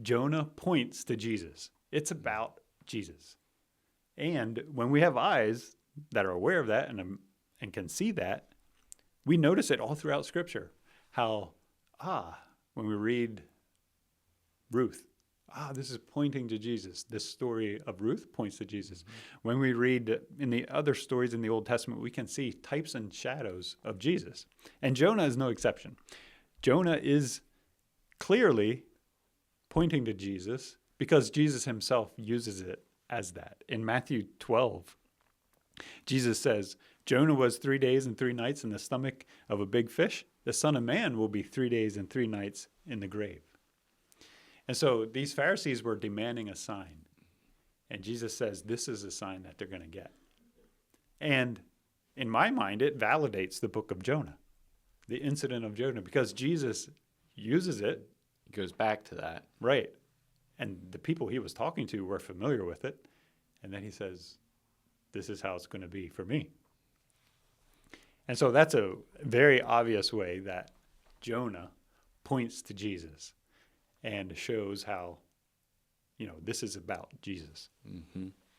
Jonah points to Jesus. It's about Jesus. And when we have eyes that are aware of that and can see that, we notice it all throughout Scripture. How, when we read Ruth, this is pointing to Jesus. This story of Ruth points to Jesus. Mm-hmm. When we read in the other stories in the Old Testament, we can see types and shadows of Jesus. And Jonah is no exception. Jonah is clearly pointing to Jesus because Jesus himself uses it as that. In Matthew 12, Jesus says, Jonah was 3 days and 3 nights in the stomach of a big fish. The Son of Man will be 3 days and 3 nights in the grave. And so these Pharisees were demanding a sign. And Jesus says, this is a sign that they're going to get. And in my mind, it validates the book of Jonah, the incident of Jonah, because Jesus uses it. He goes back to that. Right. And the people he was talking to were familiar with it. And then he says, this is how it's going to be for me. And so that's a very obvious way that Jonah points to Jesus and shows how, this is about Jesus. Mm-hmm.